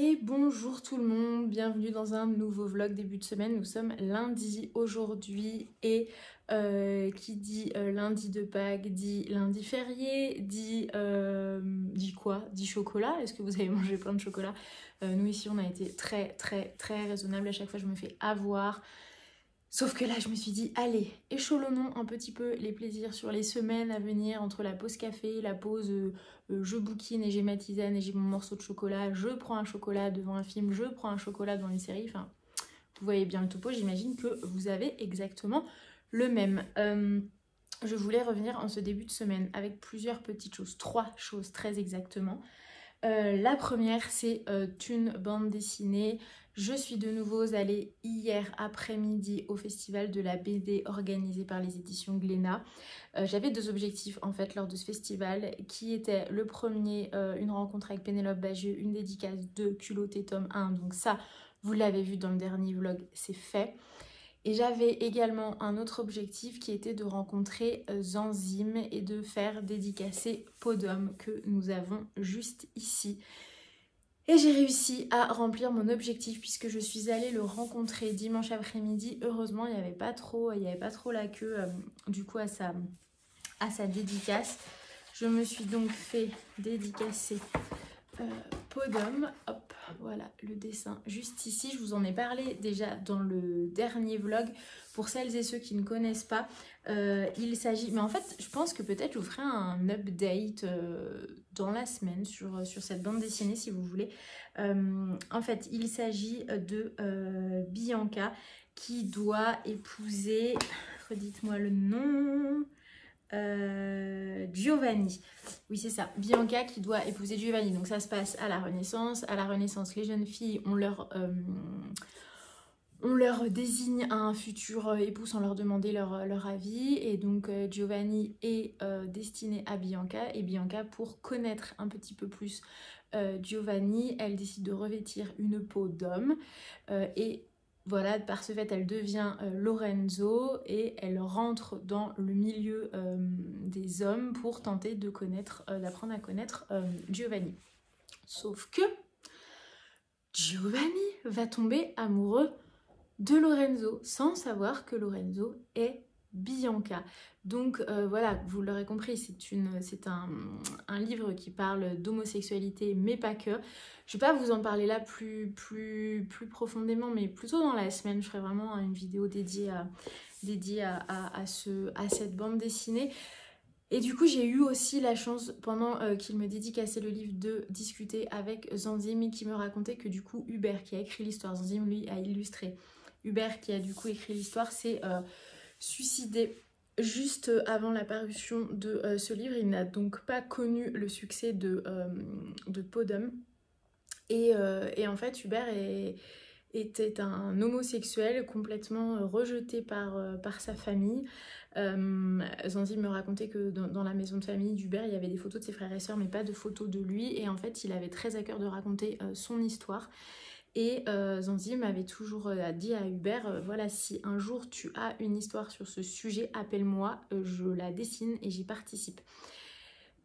Et bonjour tout le monde, bienvenue dans un nouveau vlog début de semaine. Nous sommes lundi aujourd'hui et qui dit lundi de Pâques dit lundi férié, dit quoi? Dit chocolat. Est-ce que vous avez mangé plein de chocolat? Nous ici on a été très raisonnable, à chaque fois je me fais avoir. Sauf que là, je me suis dit, allez, échelonnons un petit peu les plaisirs sur les semaines à venir, entre la pause café, la pause je bouquine et j'ai ma tisane et j'ai mon morceau de chocolat, je prends un chocolat devant un film, je prends un chocolat dans une série, enfin, vous voyez bien le topo, j'imagine que vous avez exactement le même. Je voulais revenir en ce début de semaine avec plusieurs petites choses, 3 choses très exactement. La première, c'est une bande dessinée. Je suis de nouveau allée hier après-midi au festival de la BD organisé par les éditions Glénat. J'avais 2 objectifs en fait lors de ce festival qui étaient le premier, une rencontre avec Pénélope Bagieux, une dédicace de Culotté tome 1. Donc ça, vous l'avez vu dans le dernier vlog, c'est fait. Et j'avais également un autre objectif qui était de rencontrer Zanzim et de faire dédicacer Podum que nous avons juste ici. Et j'ai réussi à remplir mon objectif puisque je suis allée le rencontrer dimanche après-midi. Heureusement, il n'y avait pas trop la queue du coup à sa dédicace. Je me suis donc fait dédicacer Podum. Hop, voilà le dessin juste ici. Je vous en ai parlé déjà dans le dernier vlog. Pour celles et ceux qui ne connaissent pas, il s'agit... Mais en fait, je pense que peut-être je vous ferai un update dans la semaine sur cette bande dessinée si vous voulez. En fait, il s'agit de Bianca qui doit épouser... Redites-moi le nom... Giovanni. Oui, c'est ça. Bianca qui doit épouser Giovanni. Donc ça se passe à la Renaissance. À la Renaissance, les jeunes filles, on leur désigne un futur époux sans leur demander leur avis. Et donc Giovanni est destiné à Bianca. Et Bianca, pour connaître un petit peu plus Giovanni, elle décide de revêtir une peau d'homme. Et voilà, par ce fait, elle devient Lorenzo et elle rentre dans le milieu des hommes pour tenter de d'apprendre à connaître Giovanni. Sauf que Giovanni va tomber amoureux de Lorenzo sans savoir que Lorenzo est Bianca. Donc voilà, vous l'aurez compris, c'est un livre qui parle d'homosexualité, mais pas que. Je vais pas vous en parler là plus profondément, mais plutôt dans la semaine. Je ferai vraiment une vidéo dédiée à cette bande dessinée. Et du coup, j'ai eu aussi la chance, pendant qu'il me dédicaçait le livre, de discuter avec Zanzim, qui me racontait que du coup, Hubert, qui a écrit l'histoire, Zanzim, lui, a illustré. Hubert, qui a du coup écrit l'histoire, s'est suicidé juste avant la parution de ce livre. Il n'a donc pas connu le succès de Podum. Et en fait, Hubert était un homosexuel complètement rejeté par sa famille. Zanzim me racontait que dans la maison de famille d'Hubert, il y avait des photos de ses frères et sœurs, mais pas de photos de lui. Et en fait, il avait très à cœur de raconter son histoire. Et Zanzim avait toujours dit à Hubert, voilà, si un jour tu as une histoire sur ce sujet, appelle-moi, je la dessine et j'y participe.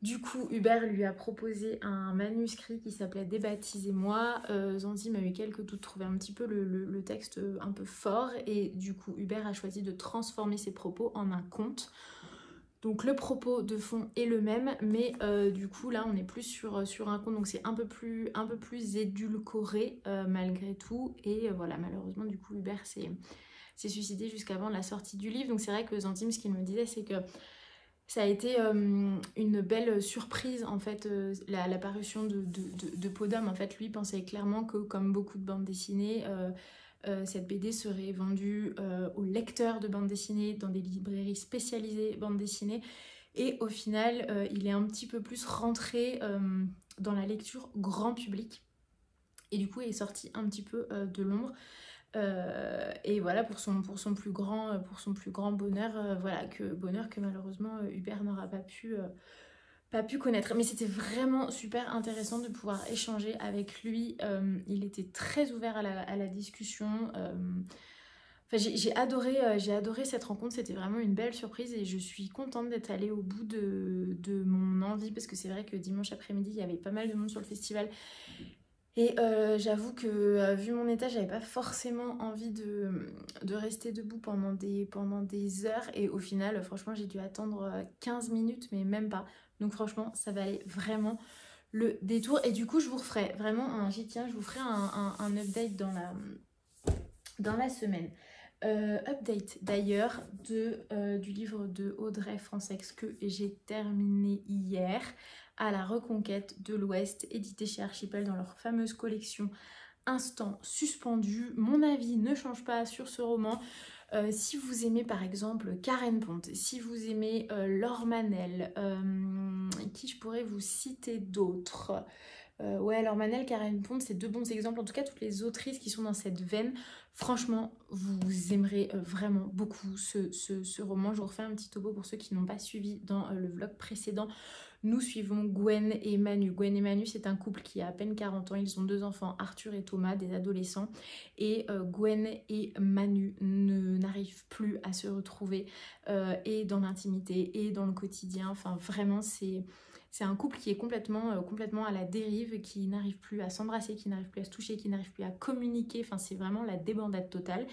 Du coup, Hubert lui a proposé un manuscrit qui s'appelait Débaptisez-moi. Zanzim a eu quelques doutes, trouvait un petit peu le texte un peu fort. Et du coup, Hubert a choisi de transformer ses propos en un conte. Donc le propos de fond est le même, mais du coup là on est plus sur un conte, donc c'est un peu plus édulcoré malgré tout. Et voilà, malheureusement du coup Hubert s'est suicidé jusqu'avant la sortie du livre. Donc c'est vrai que Zanzim, ce qu'il me disait, c'est que ça a été une belle surprise en fait, la parution de Podum. En fait, lui pensait clairement que, comme beaucoup de bandes dessinées, cette BD serait vendue aux lecteurs de bandes dessinées dans des librairies spécialisées bandes dessinées. Et au final, il est un petit peu plus rentré dans la lecture grand public. Et du coup, il est sorti un petit peu de l'ombre. Et voilà, pour son plus grand bonheur, voilà, bonheur que malheureusement Hubert n'aura pas pu connaître. Mais c'était vraiment super intéressant de pouvoir échanger avec lui. Il était très ouvert à la discussion. Enfin, j'ai adoré cette rencontre, c'était vraiment une belle surprise et je suis contente d'être allée au bout de mon envie, parce que c'est vrai que dimanche après-midi, il y avait pas mal de monde sur le festival. Et j'avoue que vu mon état, j'avais pas forcément envie de rester debout pendant des heures. Et au final, franchement, j'ai dû attendre 15 minutes, mais même pas. Donc franchement, ça valait vraiment le détour. Et du coup, je vous referai vraiment j'y tiens, je vous ferai un update dans la semaine. Update d'ailleurs du livre de Audrey Francex que j'ai terminé hier, à la reconquête de l'Ouest, édité chez Archipel dans leur fameuse collection Instant suspendu. Mon avis ne change pas sur ce roman. Si vous aimez par exemple Karen Pont, si vous aimez Laure Manel, qui je pourrais vous citer d'autres, ouais, Laure Manel, Karen Pont, c'est deux bons exemples. En tout cas, toutes les autrices qui sont dans cette veine, franchement, vous aimerez vraiment beaucoup ce roman. Je vous refais un petit topo pour ceux qui n'ont pas suivi dans le vlog précédent. Nous suivons Gwen et Manu. Gwen et Manu, c'est un couple qui a à peine 40 ans. Ils ont 2 enfants, Arthur et Thomas, des adolescents. Et Gwen et Manu n'arrivent plus à se retrouver et dans l'intimité et dans le quotidien. Enfin, vraiment, c'est un couple qui est complètement à la dérive, qui n'arrive plus à s'embrasser, qui n'arrive plus à se toucher, qui n'arrive plus à communiquer. Enfin, c'est vraiment la débandade totale.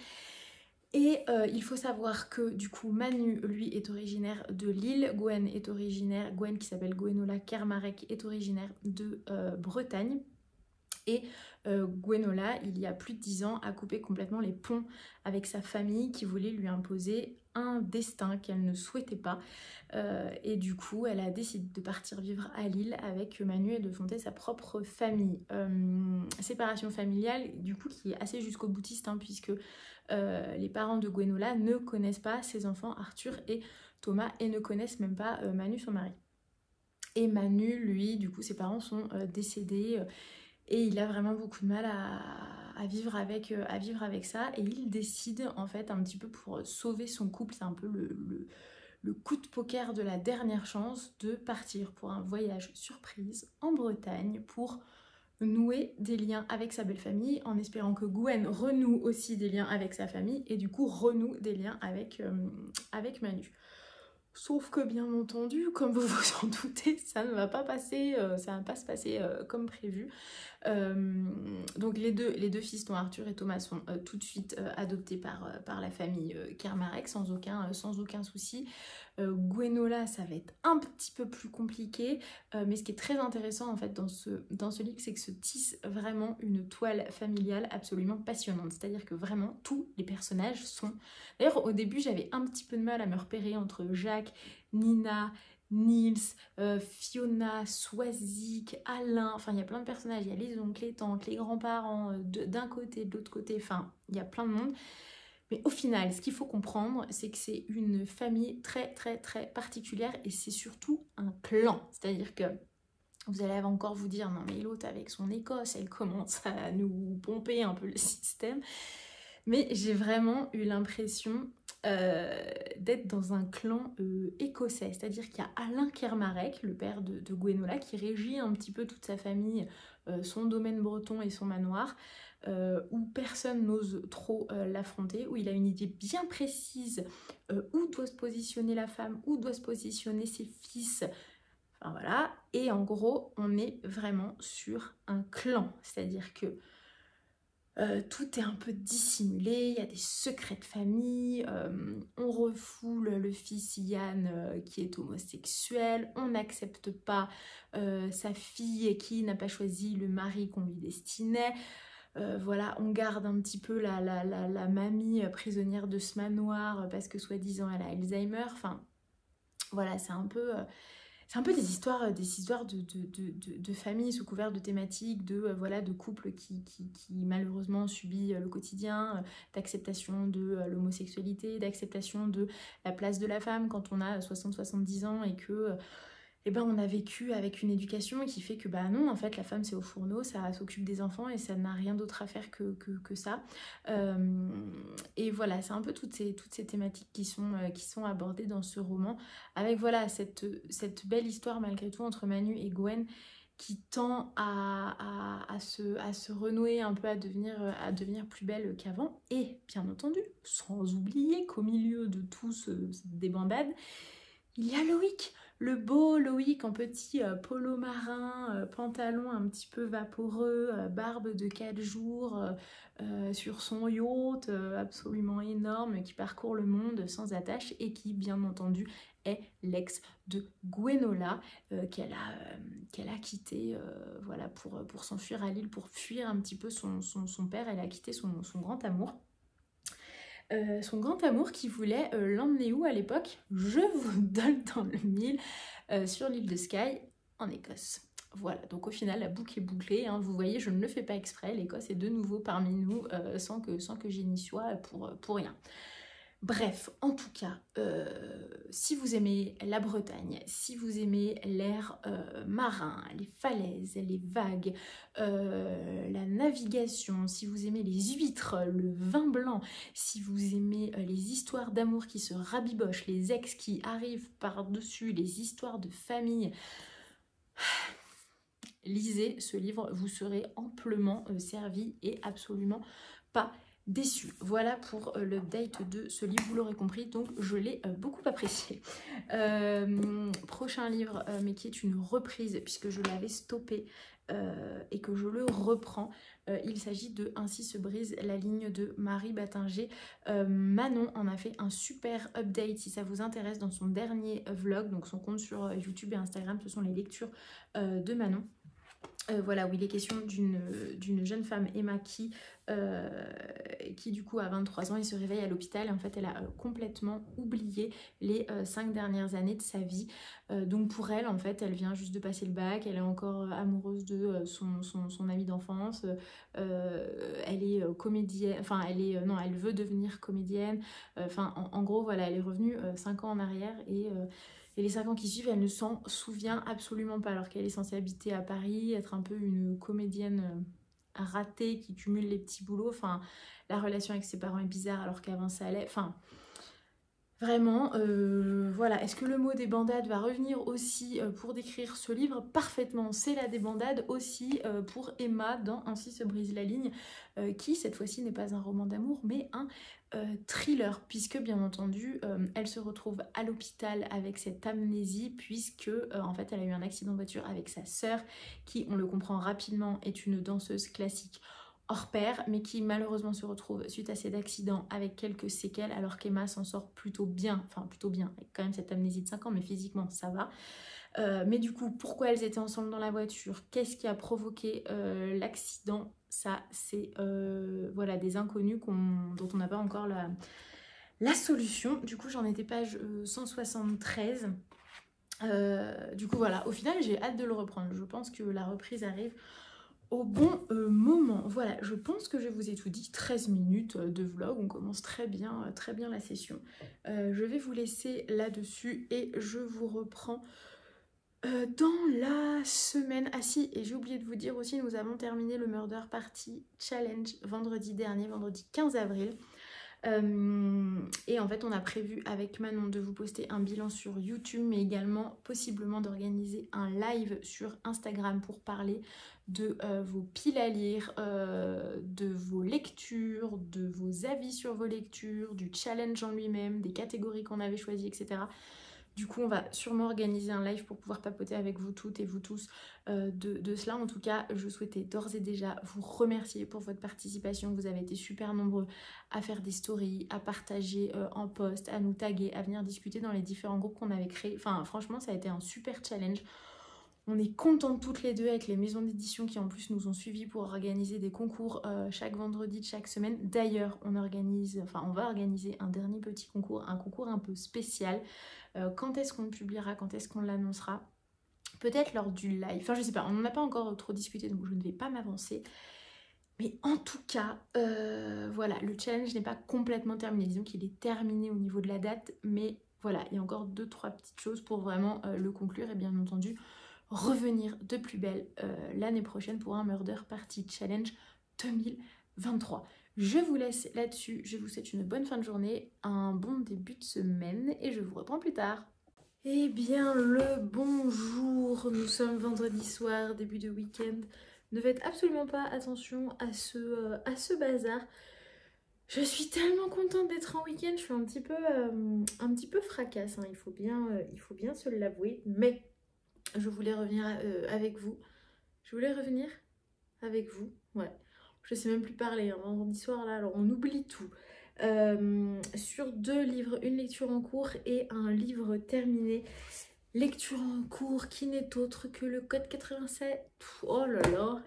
Et il faut savoir que du coup Manu, lui, est originaire de Lille. Gwen qui s'appelle Gwenola Kermarek, est originaire de Bretagne. Et Gwenola, il y a plus de 10 ans, a coupé complètement les ponts avec sa famille qui voulait lui imposer un destin qu'elle ne souhaitait pas. Et du coup, elle a décidé de partir vivre à Lille avec Manu et de fonder sa propre famille. Séparation familiale, du coup, qui est assez jusqu'au boutiste, hein, puisque les parents de Gwenola ne connaissent pas ses enfants Arthur et Thomas et ne connaissent même pas Manu, son mari. Et Manu, lui, du coup, ses parents sont décédés et il a vraiment beaucoup de mal à vivre avec ça. Et il décide, en fait, un petit peu pour sauver son couple, c'est un peu le coup de poker de la dernière chance, de partir pour un voyage surprise en Bretagne pour nouer des liens avec sa belle famille, en espérant que Gwen renoue aussi des liens avec sa famille et du coup renoue des liens avec Manu. Sauf que bien entendu, comme vous vous en doutez, ça ne va pas passer, ça va pas se passer comme prévu. Donc les deux fistons, Arthur et Thomas, sont tout de suite adoptés par la famille Kermarek sans aucun souci. Gwenola, ça va être un petit peu plus compliqué, mais ce qui est très intéressant en fait dans ce livre, c'est que se tisse vraiment une toile familiale absolument passionnante. C'est-à-dire que vraiment tous les personnages sont... D'ailleurs au début j'avais un petit peu de mal à me repérer entre Jacques, Nina, Nils, Fiona, Swazik, Alain, enfin il y a plein de personnages, il y a les oncles, les tantes, les grands-parents d'un côté, de l'autre côté, enfin il y a plein de monde. Mais au final, ce qu'il faut comprendre, c'est que c'est une famille très très très particulière et c'est surtout un clan. C'est-à-dire que vous allez encore vous dire, non mais l'autre avec son Écosse, elle commence à nous pomper un peu le système. Mais j'ai vraiment eu l'impression d'être dans un clan écossais. C'est-à-dire qu'il y a Alain Kermarek, le père de Gwenola, qui régit un petit peu toute sa famille, son domaine breton et son manoir, où personne n'ose trop l'affronter, où il a une idée bien précise où doit se positionner la femme, où doit se positionner ses fils. Enfin voilà. Et en gros, on est vraiment sur un clan. C'est-à-dire que tout est un peu dissimulé, il y a des secrets de famille, on refoule le fils Yann qui est homosexuel, on n'accepte pas sa fille qui n'a pas choisi le mari qu'on lui destinait. Voilà, on garde un petit peu la mamie prisonnière de ce manoir parce que soi-disant elle a Alzheimer. Enfin, voilà, c'est un peu des histoires de famille sous couvert de thématiques, voilà, de couples qui malheureusement subit le quotidien, d'acceptation de l'homosexualité, d'acceptation de la place de la femme quand on a 60-70 ans et que on a vécu avec une éducation qui fait que bah non, en fait la femme c'est au fourneau, ça s'occupe des enfants et ça n'a rien d'autre à faire que ça. Et voilà, c'est un peu toutes ces thématiques qui sont abordées dans ce roman, avec voilà cette belle histoire malgré tout entre Manu et Gwen qui tend à se renouer un peu, à devenir plus belle qu'avant. Et bien entendu, sans oublier qu'au milieu de tout cette débandade, il y a Loïc. le beau Loïc en petit polo marin, pantalon un petit peu vaporeux, barbe de 4 jours, sur son yacht absolument énorme qui parcourt le monde sans attache et qui bien entendu est l'ex de Gwenola qu'elle a quitté voilà, pour s'enfuir à Lille, pour fuir un petit peu son père. Elle a quitté son grand amour. Son grand amour qui voulait l'emmener où à l'époque? Je vous donne dans le mille, sur l'île de Skye, en Écosse. Voilà, donc au final la boucle est bouclée, hein. Vous voyez, je ne le fais pas exprès, l'Écosse est de nouveau parmi nous sans que j'y n'y sois pour rien. Bref, en tout cas, si vous aimez la Bretagne, si vous aimez l'air marin, les falaises, les vagues, la navigation, si vous aimez les huîtres, le vin blanc, si vous aimez les histoires d'amour qui se rabibochent, les ex qui arrivent par-dessus, les histoires de famille, lisez ce livre, vous serez amplement servi et absolument pas déçu. Voilà pour l'update de ce livre, vous l'aurez compris, donc je l'ai beaucoup apprécié. Prochain livre, mais qui est une reprise, puisque je l'avais stoppé et que je le reprends. Il s'agit de Ainsi se brise la ligne de Marie Battinger. Manon en a fait un super update si ça vous intéresse dans son dernier vlog, donc son compte sur YouTube et Instagram, ce sont les lectures de Manon. Voilà, où il est question d'une jeune femme, Emma, qui du coup a 23 ans et se réveille à l'hôpital. En fait, elle a complètement oublié les 5 dernières années de sa vie. Donc pour elle, en fait, elle vient juste de passer le bac, elle est encore amoureuse de son amie d'enfance. Elle est comédienne, enfin non, elle veut devenir comédienne. Enfin, en gros, voilà, elle est revenue 5 ans en arrière et les 5 ans qui suivent, elle ne s'en souvient absolument pas, alors qu'elle est censée habiter à Paris, être un peu une comédienne ratée qui cumule les petits boulots. Enfin, la relation avec ses parents est bizarre alors qu'avant ça allait. Enfin, vraiment, voilà. Est-ce que le mot débandade va revenir aussi pour décrire ce livre? Parfaitement, c'est la débandade aussi pour Emma dans Ainsi se brise la ligne, qui cette fois-ci n'est pas un roman d'amour, mais un thriller, puisque bien entendu elle se retrouve à l'hôpital avec cette amnésie, puisque en fait elle a eu un accident de voiture avec sa sœur, qui, on le comprend rapidement, est une danseuse classique hors pair, mais qui malheureusement se retrouve suite à cet accident avec quelques séquelles, alors qu'Emma s'en sort plutôt bien, enfin plutôt bien, avec quand même cette amnésie de 5 ans, mais physiquement ça va. Mais du coup, pourquoi elles étaient ensemble dans la voiture? Qu'est-ce qui a provoqué l'accident? Ça, c'est voilà, des inconnus dont on n'a pas encore la solution. Du coup, j'en étais page 173. Du coup, voilà, au final, j'ai hâte de le reprendre. Je pense que la reprise arrive au bon moment. Voilà, je pense que je vous ai tout dit. 13 minutes de vlog, on commence très bien la session. Je vais vous laisser là-dessus et je vous reprends dans la semaine. Ah si, et j'ai oublié de vous dire aussi, nous avons terminé le Murder Party Challenge vendredi dernier, vendredi 15 avril. Et en fait, on a prévu avec Manon de vous poster un bilan sur YouTube, mais également possiblement d'organiser un live sur Instagram pour parler de vos piles à lire, de vos lectures, de vos avis sur vos lectures, du challenge en lui-même, des catégories qu'on avait choisies, etc. Du coup, on va sûrement organiser un live pour pouvoir papoter avec vous toutes et vous tous de cela. En tout cas, je souhaitais d'ores et déjà vous remercier pour votre participation. Vous avez été super nombreux à faire des stories, à partager en post, à nous taguer, à venir discuter dans les différents groupes qu'on avait créés. Enfin, franchement, ça a été un super challenge. On est contentes toutes les deux avec les maisons d'édition qui en plus nous ont suivis pour organiser des concours chaque vendredi de chaque semaine. D'ailleurs, on va organiser un dernier petit concours, un concours un peu spécial. Quand est-ce qu'on le publiera, quand est-ce qu'on l'annoncera? Peut-être lors du live, enfin je sais pas, on n'en a pas encore trop discuté donc je ne vais pas m'avancer. Mais en tout cas, voilà, le challenge n'est pas complètement terminé. Disons qu'il est terminé au niveau de la date, mais voilà, il y a encore 2-3 petites choses pour vraiment le conclure et bien entendu revenir de plus belle l'année prochaine pour un Murder Party Challenge 2023. Je vous laisse là-dessus, je vous souhaite une bonne fin de journée, un bon début de semaine et je vous reprends plus tard. Eh bien le bonjour, nous sommes vendredi soir, début de week-end. Ne faites absolument pas attention à ce bazar. Je suis tellement contente d'être en week-end, je suis un petit peu fracasse, hein, il faut bien se l'avouer. Mais je voulais revenir avec vous. Je voulais revenir avec vous, ouais. Je sais même plus parler, hein, vendredi soir là, alors on oublie tout. Sur 2 livres, une lecture en cours et un livre terminé. Lecture en cours qui n'est autre que le code 87. Oh là là,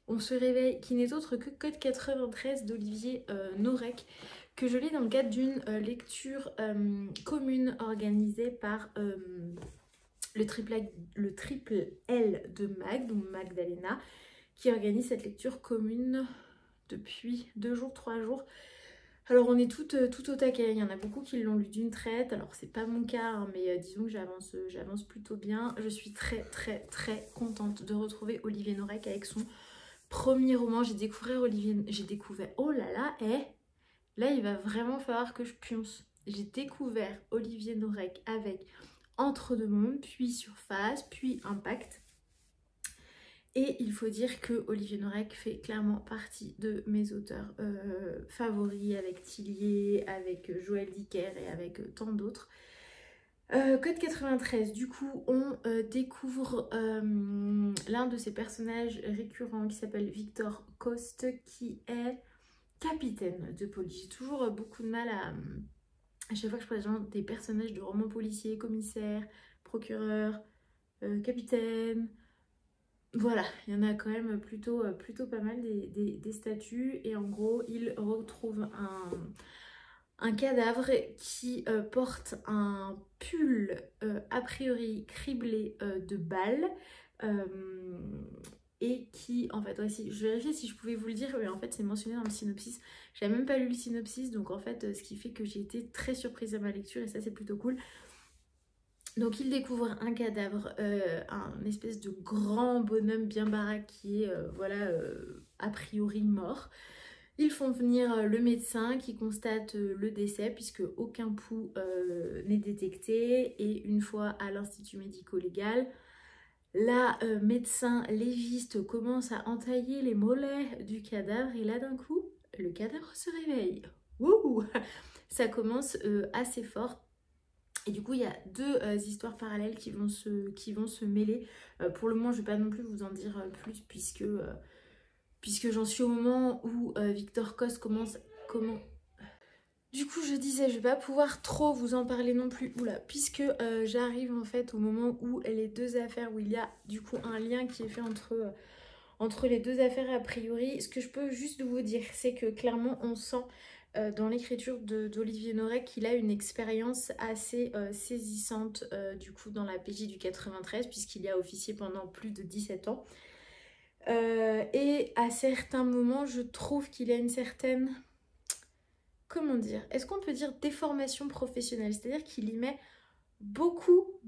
on se réveille, qui n'est autre que code 93 d'Olivier Norek, que je lis dans le cadre d'une lecture commune organisée par le triple L de Mag, donc Magdalena, qui organise cette lecture commune depuis 2 jours, 3 jours. Alors on est tout au taquet, il y en a beaucoup qui l'ont lu d'une traite, alors c'est pas mon cas, hein, mais disons que j'avance plutôt bien. Je suis très contente de retrouver Olivier Norek avec son premier roman. J'ai découvert, oh là là, là il va vraiment falloir que je pionce. J'ai découvert Olivier Norek avec Entre deux mondes, puis Surface, puis Impact. Et il faut dire que Olivier Norek fait clairement partie de mes auteurs favoris, avec Tillier, avec Joël Dicker et avec tant d'autres. Code 93, du coup on découvre l'un de ces personnages récurrents qui s'appelle Victor Coste, qui est capitaine de police. J'ai toujours beaucoup de mal à chaque fois que je présente des personnages de romans policiers, commissaire, procureur, capitaine. Voilà, il y en a quand même plutôt pas mal des statuts. Et en gros, il retrouve un cadavre qui porte un pull a priori criblé de balles. Et qui, en fait, ouais, si, je vérifiais si je pouvais vous le dire, mais en fait c'est mentionné dans le synopsis. J'avais même pas lu le synopsis, donc en fait ce qui fait que j'ai été très surprise à ma lecture, et ça c'est plutôt cool. Donc il découvre un cadavre, un espèce de grand bonhomme bien baraque qui est voilà, a priori mort. Ils font venir le médecin qui constate le décès puisque aucun pouls n'est détecté, et une fois à l'institut médico-légal, la médecin légiste commence à entailler les mollets du cadavre, et là d'un coup le cadavre se réveille. Wouhou, ça commence assez fort. Et du coup, il y a 2 histoires parallèles qui vont se mêler. Pour le moment, je ne vais pas non plus vous en dire plus, puisque j'en suis au moment où Victor Coste commence... Du coup, je disais, je ne vais pas pouvoir trop vous en parler non plus. Oula, puisque j'arrive en fait au moment où les 2 affaires, où il y a du coup un lien qui est fait entre les 2 affaires a priori. Ce que je peux juste vous dire, c'est que clairement, on sent dans l'écriture d'Olivier Norek qu'il a une expérience assez saisissante du coup dans la PJ du 93, puisqu'il y a officié pendant plus de 17 ans. Et à certains moments, je trouve qu'il a une certaine... Comment dire? Est-ce qu'on peut dire déformation professionnelle? C'est-à-dire qu'il y met beaucoup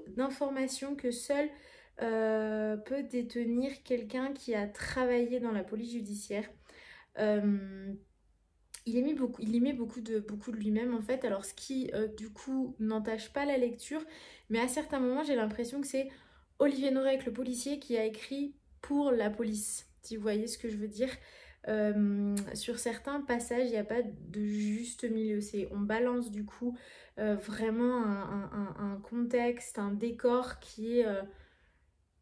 d'informations que seul peut détenir quelqu'un qui a travaillé dans la police judiciaire. Il y met beaucoup de lui-même en fait, alors ce qui du coup n'entache pas la lecture, mais à certains moments j'ai l'impression que c'est Olivier Norek, le policier, qui a écrit pour la police, si vous voyez ce que je veux dire. Sur certains passages, il n'y a pas de juste milieu, on balance du coup vraiment un contexte, un décor qui est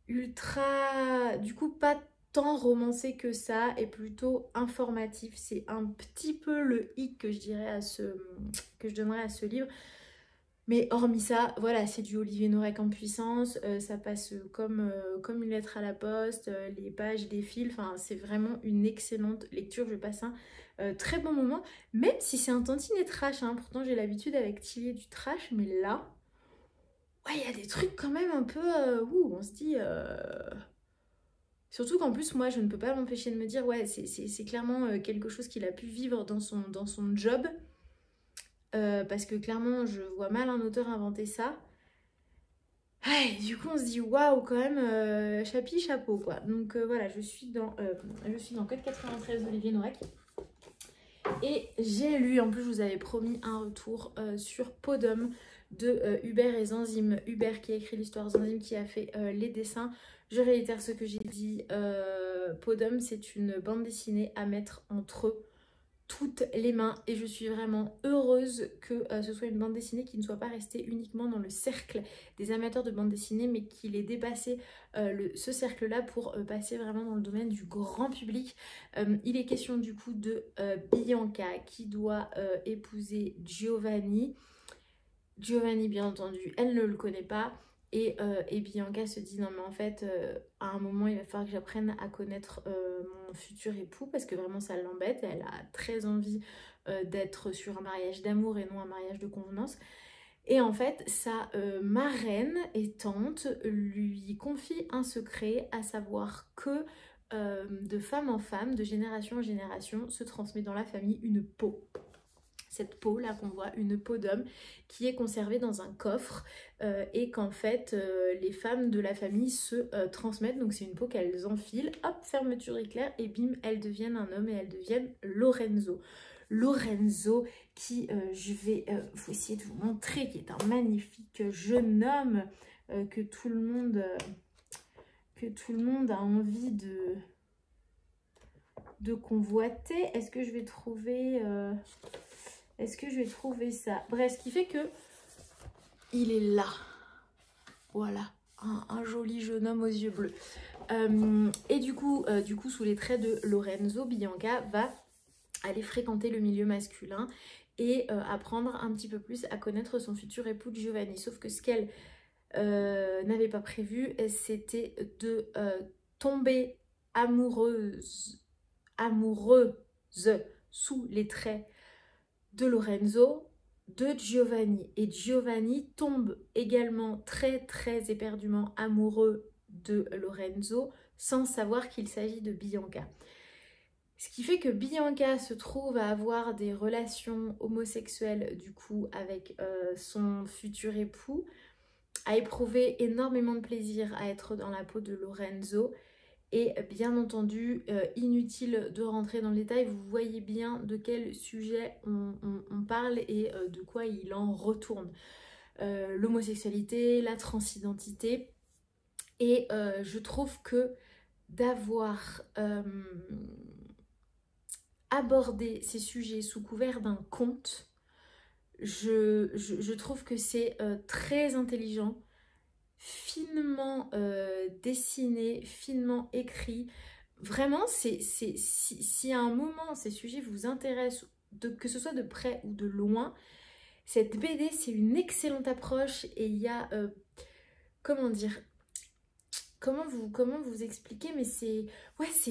ultra, du coup pas tant romancé que ça, et plutôt informatif. C'est un petit peu le hic que je dirais que je donnerais à ce livre. Mais hormis ça, voilà, c'est du Olivier Norek en puissance, ça passe comme une lettre à la poste, les pages défilent, enfin c'est vraiment une excellente lecture. Je passe un très bon moment, même si c'est un tantinet trash, hein. Pourtant j'ai l'habitude avec Tillier du trash, mais là, ouais, il y a des trucs quand même un peu où on se dit... Surtout qu'en plus, moi, je ne peux pas m'empêcher de me dire, ouais, c'est clairement quelque chose qu'il a pu vivre dans son job. Parce que clairement, je vois mal un auteur inventer ça. Ouais, du coup, on se dit, waouh, quand même, chapeau, quoi. Donc voilà, je suis dans Code 93 d'Olivier Norek. Et j'ai lu, en plus, je vous avais promis un retour sur Podum de Hubert et Zanzime. Hubert qui a écrit l'histoire, Zanzime qui a fait les dessins. Je réitère ce que j'ai dit, Peau d'homme, c'est une bande dessinée à mettre entre toutes les mains et je suis vraiment heureuse que ce soit une bande dessinée qui ne soit pas restée uniquement dans le cercle des amateurs de bande dessinée mais qu'il ait dépassé ce cercle là pour passer vraiment dans le domaine du grand public. Il est question du coup de Bianca qui doit épouser Giovanni. Giovanni bien entendu elle ne le connaît pas. Et Bianca se dit non mais en fait à un moment il va falloir que j'apprenne à connaître mon futur époux parce que vraiment ça l'embête, elle a très envie d'être sur un mariage d'amour et non un mariage de convenance. Et en fait sa marraine et tante lui confie un secret, à savoir que de femme en femme, de génération en génération se transmet dans la famille une peau. Cette peau là qu'on voit, une peau d'homme qui est conservée dans un coffre et qu'en fait les femmes de la famille se transmettent, donc c'est une peau qu'elles enfilent, hop, fermeture éclair et bim, elles deviennent un homme et elles deviennent Lorenzo. Lorenzo qui, je vais vous essayer de vous montrer, qui est un magnifique jeune homme que tout le monde a envie de convoiter. Est-ce que je vais trouver... Est-ce que je vais trouver ça? Bref, ce qui fait que il est là. Voilà, un joli jeune homme aux yeux bleus. Et du coup, sous les traits de Lorenzo, Bianca va aller fréquenter le milieu masculin et apprendre un petit peu plus à connaître son futur époux Giovanni. Sauf que ce qu'elle n'avait pas prévu, c'était de tomber amoureuse sous les traits de Lorenzo, de Giovanni. Et Giovanni tombe également très éperdument amoureux de Lorenzo sans savoir qu'il s'agit de Bianca. Ce qui fait que Bianca se trouve à avoir des relations homosexuelles du coup avec son futur époux, à éprouver énormément de plaisir à être dans la peau de Lorenzo. Et bien entendu, inutile de rentrer dans le détail, vous voyez bien de quel sujet on parle et de quoi il en retourne. L'homosexualité, la transidentité. Et je trouve que d'avoir abordé ces sujets sous couvert d'un conte, je trouve que c'est très intelligent, finement dessiné, finement écrit. Vraiment, si à un moment ces sujets vous intéressent, que ce soit de près ou de loin, cette BD c'est une excellente approche et il y a, comment dire, comment vous expliquer, mais c'est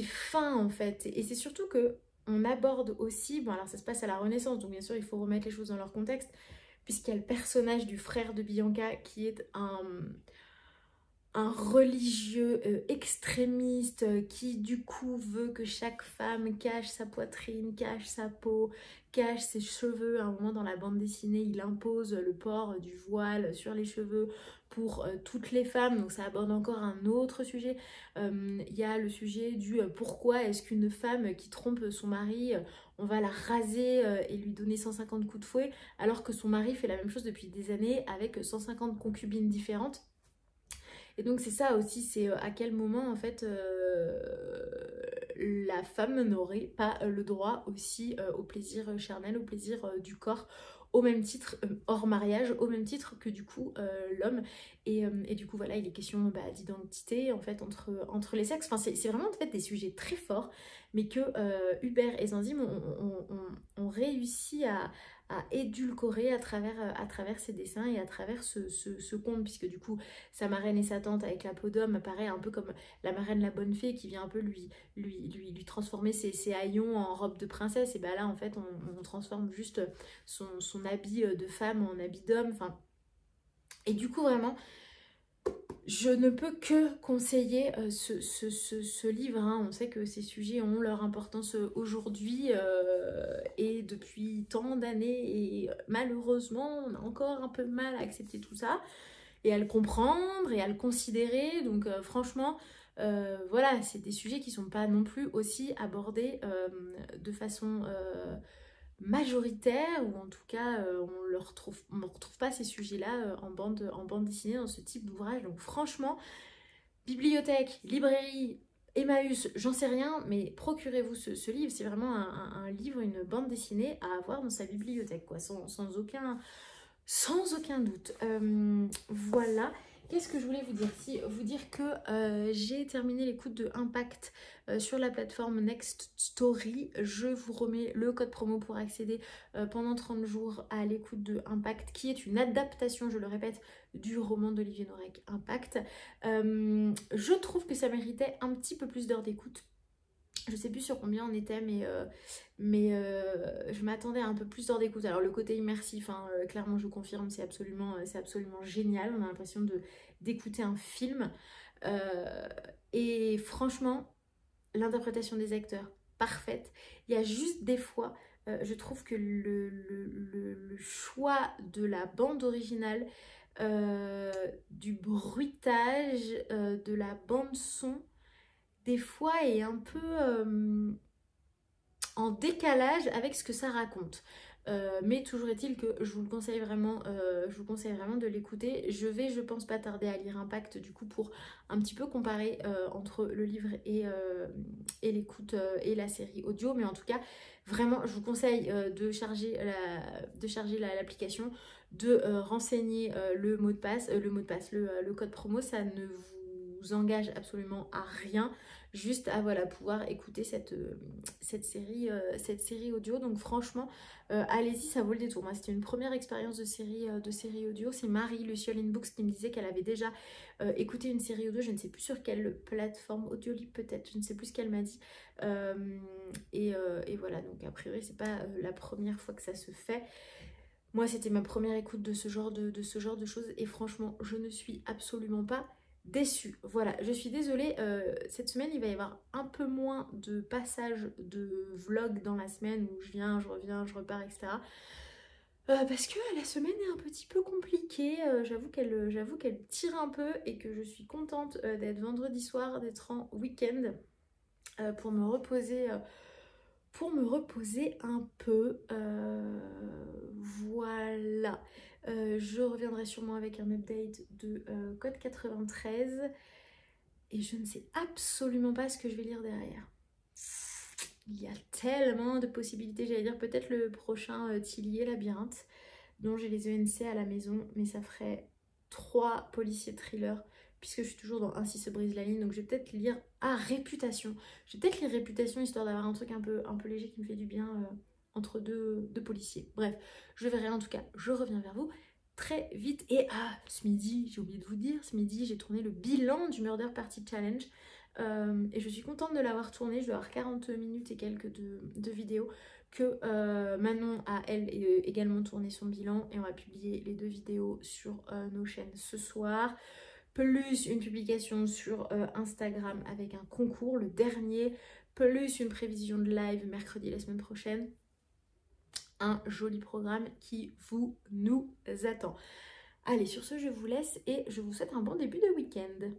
fin en fait. Et c'est surtout que on aborde aussi, bon alors ça se passe à la Renaissance, donc bien sûr il faut remettre les choses dans leur contexte, puisqu'il y a le personnage du frère de Bianca qui est un religieux extrémiste qui du coup veut que chaque femme cache sa poitrine, cache sa peau, cache ses cheveux. À un moment dans la bande dessinée, il impose le port du voile sur les cheveux pour toutes les femmes, donc ça aborde encore un autre sujet. Il y a le sujet du pourquoi est-ce qu'une femme qui trompe son mari, on va la raser et lui donner 150 coups de fouet, alors que son mari fait la même chose depuis des années avec 150 concubines différentes. Et donc c'est ça aussi, c'est à quel moment en fait la femme n'aurait pas le droit aussi au plaisir charnel, au plaisir du corps, au même titre, hors mariage, au même titre que du coup l'homme. Et du coup voilà, il est question d'identité en fait entre les sexes. Enfin c'est vraiment en fait des sujets très forts, mais que Hubert et Zanzime ont réussi à édulcorer à travers ses dessins et à travers ce conte, puisque du coup sa marraine et sa tante avec la peau d'homme paraît un peu comme la marraine la bonne fée qui vient un peu lui transformer ses haillons en robe de princesse. Et bah là en fait on transforme juste son habit de femme en habit d'homme. Enfin, et du coup vraiment je ne peux que conseiller ce livre, hein. On sait que ces sujets ont leur importance aujourd'hui et depuis tant d'années, et malheureusement on a encore un peu de mal à accepter tout ça et à le comprendre et à le considérer. Donc franchement, voilà, c'est des sujets qui ne sont pas non plus aussi abordés de façon majoritaire, ou en tout cas on ne retrouve pas ces sujets-là en bande dessinée dans ce type d'ouvrage. Donc franchement, bibliothèque, librairie, Emmaüs, j'en sais rien, mais procurez-vous ce livre. C'est vraiment un livre, une bande dessinée à avoir dans sa bibliothèque, quoi, sans aucun doute. Voilà. Qu'est-ce que je voulais vous dire? Vous dire que j'ai terminé l'écoute de Impact sur la plateforme Next Story. Je vous remets le code promo pour accéder pendant 30 jours à l'écoute de Impact, qui est une adaptation, je le répète, du roman d'Olivier Norek, Impact. Je trouve que ça méritait un petit peu plus d'heures d'écoute. Je sais plus sur combien on était, mais je m'attendais à un peu plus d'heures d'écoute. Alors le côté immersif, hein, clairement je vous confirme, c'est absolument génial. On a l'impression d'écouter un film. Et franchement, l'interprétation des acteurs, parfaite. Il y a juste des fois, je trouve que le choix de la bande originale, du bruitage, de la bande son, des fois est un peu en décalage avec ce que ça raconte. Mais toujours est-il que je vous conseille vraiment de l'écouter. Je pense pas tarder à lire Impact du coup pour un petit peu comparer entre le livre et l'écoute et la série audio. Mais en tout cas, vraiment, je vous conseille de charger l'application, de renseigner le mot de passe, le code promo. Ça ne vous engage absolument à rien, juste à voilà, pouvoir écouter cette série audio. Donc franchement, allez-y, ça vaut le détour. Moi, c'était une première expérience de série audio. C'est Marie, Luciole in Books, qui me disait qu'elle avait déjà écouté une série audio. Je ne sais plus sur quelle plateforme, Audiolib peut-être, je ne sais plus ce qu'elle m'a dit. Et voilà, donc a priori, c'est pas la première fois que ça se fait. Moi, c'était ma première écoute de ce genre de choses. Et franchement, je ne suis absolument pas déçue. Voilà, je suis désolée, cette semaine il va y avoir un peu moins de passages de vlog dans la semaine où je viens, je reviens, je repars, etc. Parce que la semaine est un petit peu compliquée, j'avoue qu'elle tire un peu et que je suis contente d'être vendredi soir, d'être en week-end pour me reposer un peu. Voilà. Je reviendrai sûrement avec un update de Code 93 et je ne sais absolument pas ce que je vais lire derrière. Il y a tellement de possibilités, j'allais dire peut-être le prochain Tillier Labyrinthe, dont j'ai les ENC à la maison, mais ça ferait 3 policiers thrillers puisque je suis toujours dans Ainsi se brise la ligne. Donc je vais peut-être lire Réputation. Je vais peut-être lire Réputation histoire d'avoir un truc un peu léger qui me fait du bien entre deux policiers. Bref, je verrai. En tout cas, je reviens vers vous très vite. Et ce midi, j'ai oublié de vous dire, ce midi j'ai tourné le bilan du Murder Party Challenge et je suis contente de l'avoir tourné. Je dois avoir 40 minutes et quelques de vidéos que Manon a elle également tourné son bilan et on va publier les 2 vidéos sur nos chaînes ce soir, plus une publication sur Instagram avec un concours, le dernier, plus une prévision de live mercredi la semaine prochaine. Un joli programme qui nous attend. Allez, sur ce, je vous laisse et je vous souhaite un bon début de week-end.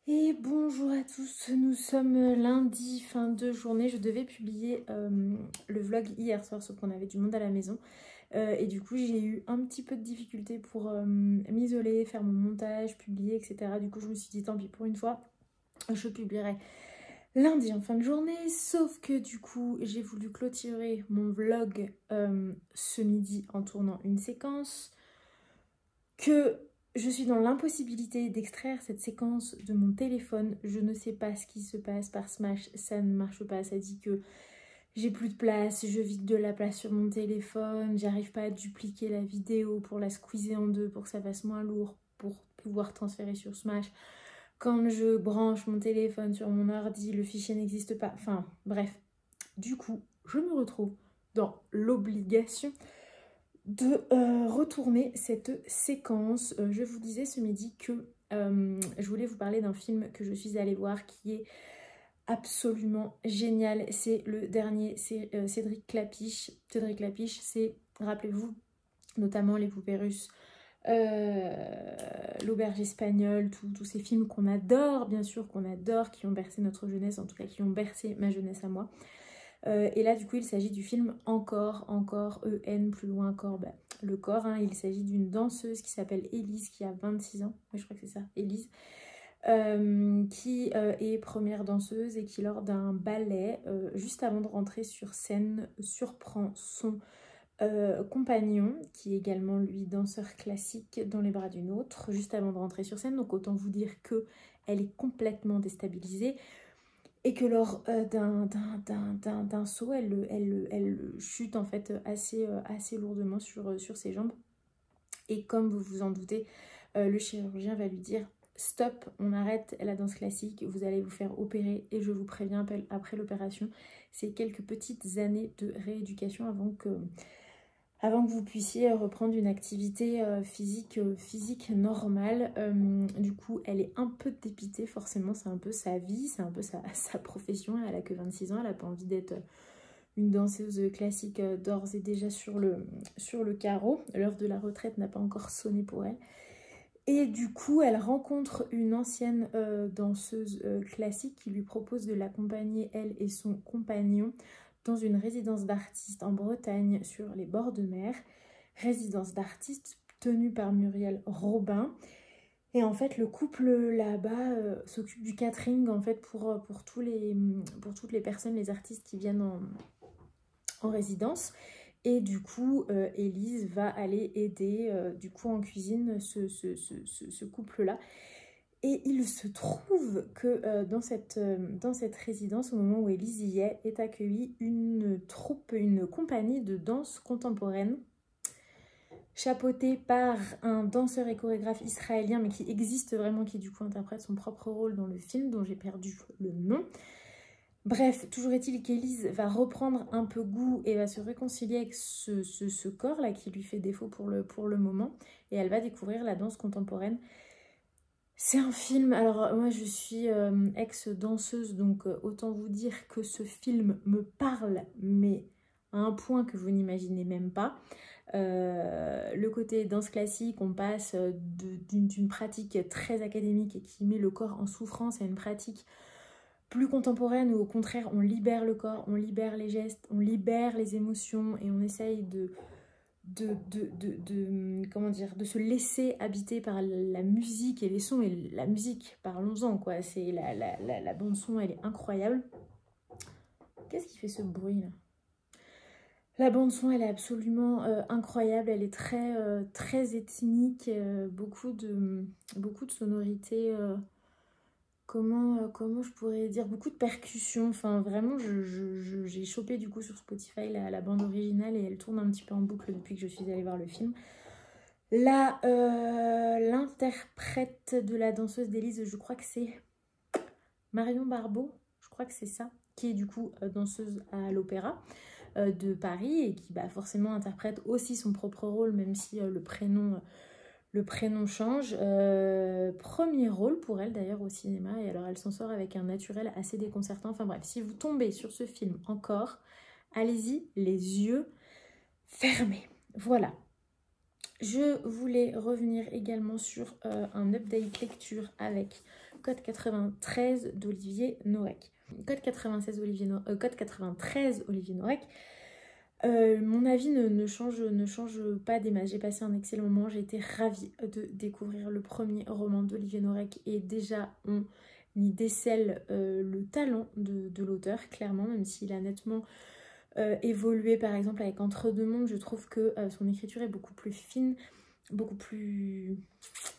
Et bonjour à tous, nous sommes lundi, fin de journée. Je devais publier le vlog hier soir, sauf qu'on avait du monde à la maison. Et du coup, j'ai eu un petit peu de difficulté pour m'isoler, faire mon montage, publier, etc. Du coup, je me suis dit, tant pis, pour une fois, je publierai lundi en fin de journée. Sauf que du coup, j'ai voulu clôturer mon vlog ce midi en tournant une séquence que je suis dans l'impossibilité d'extraire cette séquence de mon téléphone. Je ne sais pas ce qui se passe par Smash, ça ne marche pas. Ça dit que j'ai plus de place, je vide de la place sur mon téléphone, j'arrive pas à dupliquer la vidéo pour la squeezer en 2 pour que ça fasse moins lourd pour pouvoir transférer sur Smash. Quand je branche mon téléphone sur mon ordi, le fichier n'existe pas. Enfin, bref. Du coup, je me retrouve dans l'obligation de retourner cette séquence. Je vous disais ce midi que je voulais vous parler d'un film que je suis allée voir qui est absolument génial. C'est le dernier, c'est Cédric Klapisch. Cédric Klapisch, c'est, rappelez-vous, notamment Les Poupées Russes, L'Auberge espagnole, tous ces films qu'on adore, bien sûr, qu'on adore, qui ont bercé notre jeunesse, en tout cas qui ont bercé ma jeunesse à moi. Et là du coup il s'agit du film Encore, E-N, plus loin encore, bah, le corps, hein. Il s'agit d'une danseuse qui s'appelle Élise, qui a 26 ans, oui, je crois que c'est ça, Élise, qui est première danseuse et qui lors d'un ballet, juste avant de rentrer sur scène, surprend son compagnon, qui est également lui danseur classique, dans les bras d'une autre, juste avant de rentrer sur scène. Donc autant vous dire que elle est complètement déstabilisée et que lors d'un saut, elle chute en fait assez lourdement sur ses jambes. Et comme vous vous en doutez, le chirurgien va lui dire: stop, on arrête la danse classique, vous allez vous faire opérer et je vous préviens, après l'opération, c'est quelques petites années de rééducation avant que vous puissiez reprendre une activité physique normale. Du coup, elle est un peu dépitée, forcément, c'est un peu sa vie, c'est un peu sa profession. Elle a que 26 ans, elle n'a pas envie d'être une danseuse classique d'ores et déjà sur le carreau. L'heure de la retraite n'a pas encore sonné pour elle. Et du coup, elle rencontre une ancienne danseuse classique qui lui propose de l'accompagner, elle et son compagnon, dans une résidence d'artistes en Bretagne sur les bords de mer. Résidence d'artistes tenue par Muriel Robin. Et en fait, le couple là-bas s'occupe du catering en fait pour toutes les personnes, les artistes qui viennent en résidence. Et du coup, Élise va aller aider du coup en cuisine ce couple-là. Et il se trouve que dans cette résidence, au moment où Élise y est accueillie une compagnie de danse contemporaine, chapeautée par un danseur et chorégraphe israélien, mais qui existe vraiment, qui du coup interprète son propre rôle dans le film, dont j'ai perdu le nom. Bref, toujours est-il qu'Élise va reprendre un peu goût et va se réconcilier avec ce corps-là qui lui fait défaut pour le moment. Et elle va découvrir la danse contemporaine. C'est un film, alors moi je suis ex-danseuse, donc autant vous dire que ce film me parle, mais à un point que vous n'imaginez même pas. Le côté danse classique, on passe d'une pratique très académique et qui met le corps en souffrance à une pratique plus contemporaine où au contraire on libère le corps, on libère les gestes, on libère les émotions et on essaye comment dire, de se laisser habiter par la musique et les sons. Et la musique, parlons-en quoi, c'est la bande son, elle est incroyable. Qu'est-ce qui fait ce bruit là? La bande son, elle est absolument incroyable, elle est très ethnique, beaucoup de sonorités, comment je pourrais dire, beaucoup de percussions. Enfin vraiment, j'ai chopé du coup sur Spotify la bande originale et elle tourne un petit peu en boucle depuis que je suis allée voir le film. L'interprète de la danseuse d'Élise, je crois que c'est Marion Barbeau, je crois que c'est ça, qui est du coup danseuse à l'opéra de Paris et qui forcément interprète aussi son propre rôle, même si le prénom change. Premier rôle pour elle d'ailleurs au cinéma, et alors elle s'en sort avec un naturel assez déconcertant. Enfin bref, si vous tombez sur ce film Encore, allez-y les yeux fermés. Voilà. Je voulais revenir également sur un update lecture avec Code 93 d'Olivier Norek. Code 93 Olivier Norek. Mon avis ne change pas des masses. J'ai passé un excellent moment. J'ai été ravie de découvrir le premier roman d'Olivier Norek. Et déjà, on y décèle le talent de l'auteur, clairement, même s'il a nettement évolué. Par exemple, avec Entre deux mondes, je trouve que son écriture est beaucoup plus fine, beaucoup plus...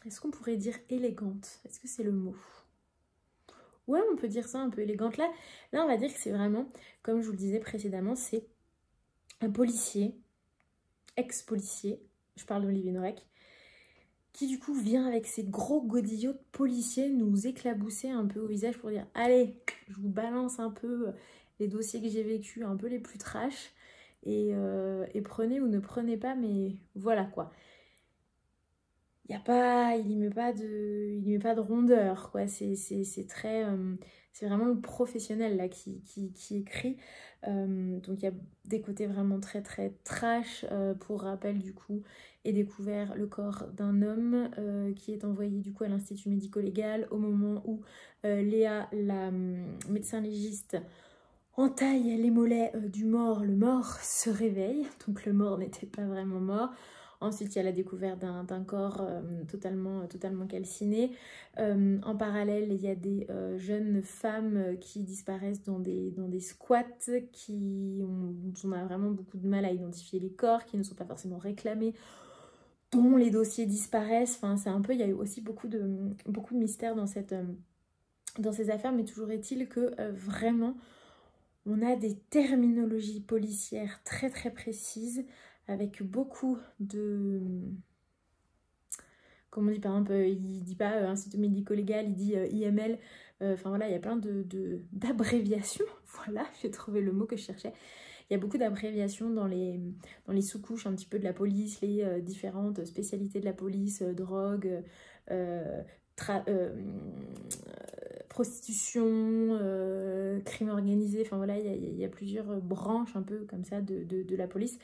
Est-ce qu'on pourrait dire élégante? Est-ce que c'est le mot? Ouais, on peut dire ça, un peu élégante. Là, on va dire que c'est vraiment, comme je vous le disais précédemment, c'est un policier, ex-policier, je parle d'Olivier Norek, qui du coup vient avec ses gros godillots de policiers nous éclabousser un peu au visage pour dire « Allez, je vous balance un peu les dossiers que j'ai vécus, un peu les plus trash, et prenez ou ne prenez pas, mais voilà quoi. » Il n'y met pas de rondeur, quoi. C'est très... c'est vraiment le professionnel là qui écrit. Donc il y a des côtés vraiment très trash. Pour rappel, du coup, est découvert le corps d'un homme qui est envoyé du coup à l'Institut médico-légal au moment où Léa, la médecin légiste, entaille les mollets du mort, le mort se réveille, donc le mort n'était pas vraiment mort. Ensuite, il y a la découverte d'un corps totalement calciné. En parallèle, il y a des jeunes femmes qui disparaissent dans des squats, on a vraiment beaucoup de mal à identifier les corps, qui ne sont pas forcément réclamés, dont les dossiers disparaissent. Enfin, c'est un peu, il y a eu aussi beaucoup de mystères dans ces affaires, mais toujours est-il que vraiment, on a des terminologies policières très très précises, avec beaucoup de... Comme on dit, par exemple, il dit pas Institut médico-légal, il dit IML. Enfin voilà, il y a plein d'abréviations. Voilà, j'ai trouvé le mot que je cherchais. Il y a beaucoup d'abréviations dans les sous-couches un petit peu de la police, les différentes spécialités de la police, drogue, prostitution, crime organisé. Enfin voilà, il y a plusieurs branches un peu comme ça de la police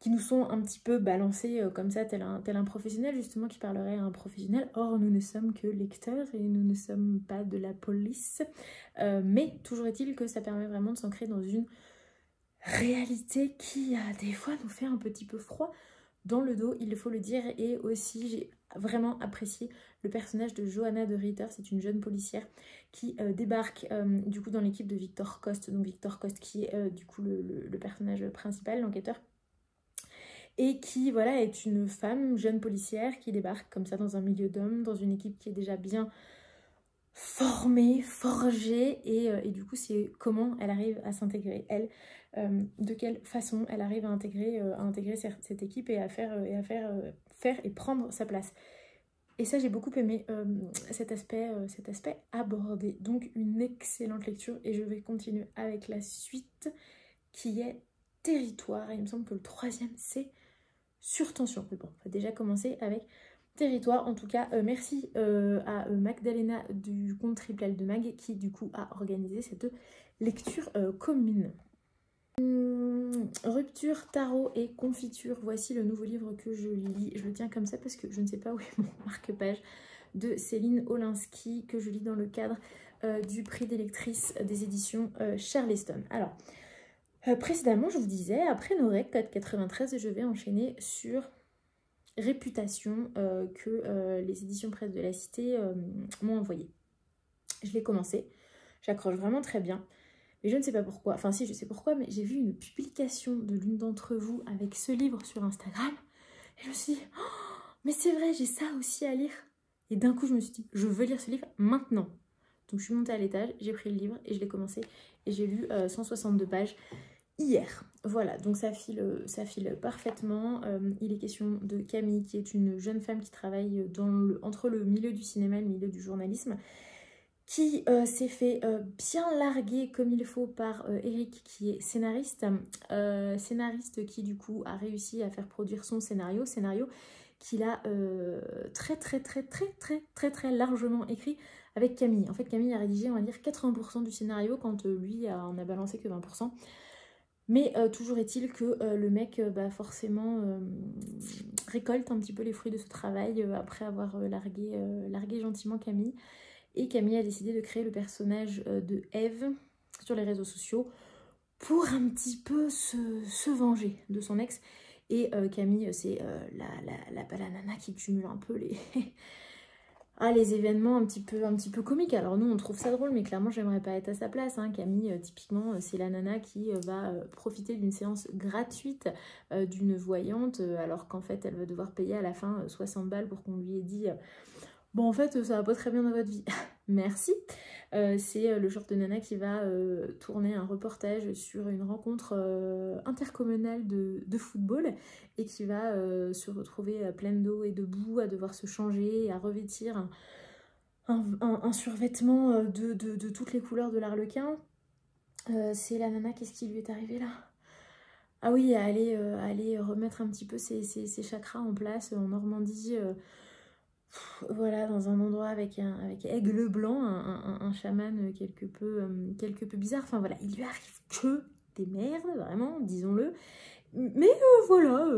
qui nous sont un petit peu balancés comme ça, tel un professionnel justement qui parlerait à un professionnel. Or, nous ne sommes que lecteurs et nous ne sommes pas de la police. Mais toujours est-il que ça permet vraiment de s'ancrer dans une réalité qui, des fois, nous fait un petit peu froid dans le dos, il faut le dire. Et aussi, j'ai vraiment apprécié le personnage de Johanna de Ritter. C'est une jeune policière qui débarque du coup dans l'équipe de Victor Coste. Donc Victor Coste qui est du coup le personnage principal, l'enquêteur. Et qui, voilà, est une femme, jeune policière, qui débarque comme ça dans un milieu d'hommes, dans une équipe qui est déjà bien formée, forgée, et du coup, c'est comment elle arrive à s'intégrer, elle, de quelle façon elle arrive à intégrer cette équipe et à faire et prendre sa place. Et ça, j'ai beaucoup aimé cet aspect abordé. Donc, une excellente lecture, et je vais continuer avec la suite, qui est Territoire. Et il me semble que le troisième, c'est Sur tension. Mais bon, on va déjà commencer avec Territoire. En tout cas, merci à Magdalena du compte Triple L de Mag qui du coup a organisé cette lecture commune. Rupture, tarot et confiture. Voici le nouveau livre que je lis. Je le tiens comme ça parce que je ne sais pas où est mon marque-page, de Céline Olinski, que je lis dans le cadre du prix des lectrices des éditions Charleston. Alors, précédemment, je vous disais, après Norek, code 93, je vais enchaîner sur Réputation que les éditions Presse de la Cité m'ont envoyé. Je l'ai commencé, j'accroche vraiment très bien, mais je ne sais pas pourquoi, enfin si je sais pourquoi, mais j'ai vu une publication de l'une d'entre vous avec ce livre sur Instagram, et je me suis dit, oh, mais c'est vrai, j'ai ça aussi à lire. Et d'un coup, je me suis dit, je veux lire ce livre maintenant. Donc je suis montée à l'étage, j'ai pris le livre et je l'ai commencé, et j'ai lu 162 pages. Hier, voilà, donc ça file parfaitement. Il est question de Camille, qui est une jeune femme qui travaille entre le milieu du cinéma et le milieu du journalisme, qui s'est fait bien larguer comme il faut par Eric, qui est scénariste, qui du coup a réussi à faire produire son scénario qu'il a très largement écrit avec Camille. En fait, Camille a rédigé, on va dire, 80% du scénario, quand lui en a balancé que 20%. Mais toujours est-il que le mec, forcément, récolte un petit peu les fruits de ce travail après avoir largué gentiment Camille. Et Camille a décidé de créer le personnage de Eve sur les réseaux sociaux pour un petit peu se venger de son ex. Et Camille, c'est la nana qui cumule un peu les événements un petit peu comiques. Alors nous, on trouve ça drôle, mais clairement, j'aimerais pas être à sa place. Hein. Camille, typiquement, c'est la nana qui va profiter d'une séance gratuite d'une voyante, alors qu'en fait, elle va devoir payer à la fin 60 balles pour qu'on lui ait dit bon, en fait, ça va pas très bien dans votre vie. Merci. C'est le genre de nana qui va tourner un reportage sur une rencontre intercommunale de football, et qui va se retrouver pleine d'eau et de boue, à devoir se changer, à revêtir un survêtement de toutes les couleurs de l'arlequin. C'est la nana, qu'est-ce qui lui est arrivé là? Ah oui, à aller remettre un petit peu ses chakras en place en Normandie. Voilà, dans un endroit avec Aigle Blanc, un chaman quelque peu bizarre. Enfin voilà, il lui arrive que des merdes, vraiment, disons-le. Mais voilà,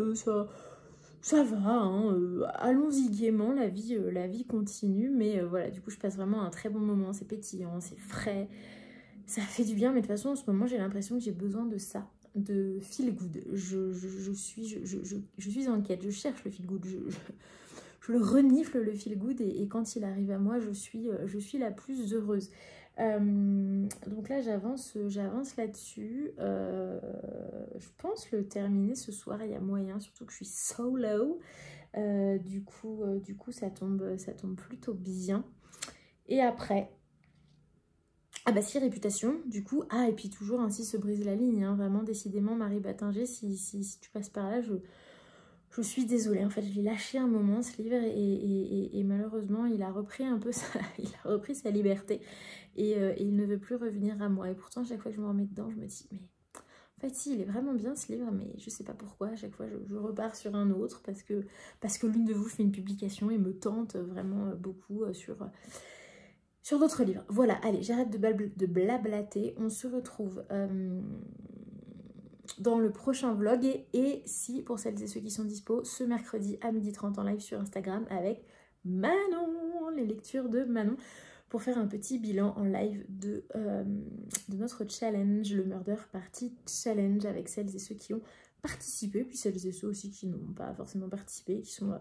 ça va, hein, allons-y gaiement, la vie continue. Mais voilà, du coup, je passe vraiment un très bon moment. C'est pétillant, c'est frais. ça fait du bien, mais de toute façon, en ce moment, j'ai l'impression que j'ai besoin de ça, de feel good. Je suis en quête, je cherche le feel good, je le renifle le feel good, et quand il arrive à moi, je suis la plus heureuse. Donc là, j'avance là-dessus. Je pense le terminer ce soir, il y a moyen, surtout que je suis solo. Du coup, ça tombe plutôt bien. Et après, ah bah si, réputation, du coup. Ah, et puis toujours ainsi se brise la ligne, hein, vraiment, décidément, Marie Battinger, si tu passes par là, je suis désolée. En fait, je l'ai lâché un moment, ce livre, et malheureusement, il a repris un peu il a repris sa liberté, et il ne veut plus revenir à moi. Et pourtant, à chaque fois que je me remets dedans, je me dis, mais en fait, si, il est vraiment bien ce livre, mais je sais pas pourquoi. À chaque fois, je repars sur un autre, parce que l'une de vous fait une publication et me tente vraiment beaucoup sur d'autres livres. Voilà, allez, j'arrête de blablater. On se retrouve dans le prochain vlog. Et si, pour celles et ceux qui sont dispo, ce mercredi à 12h30 en live sur Instagram avec Manon, les lectures de Manon, pour faire un petit bilan en live de notre challenge, le Murder Party Challenge, avec celles et ceux qui ont participé, puis celles et ceux aussi qui n'ont pas forcément participé, qui sont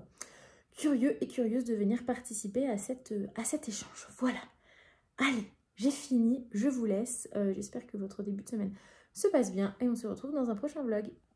curieux et curieuses de venir participer à cet échange. Voilà. Allez, j'ai fini, je vous laisse. J'espère que votre début de semaine se passe bien et on se retrouve dans un prochain vlog.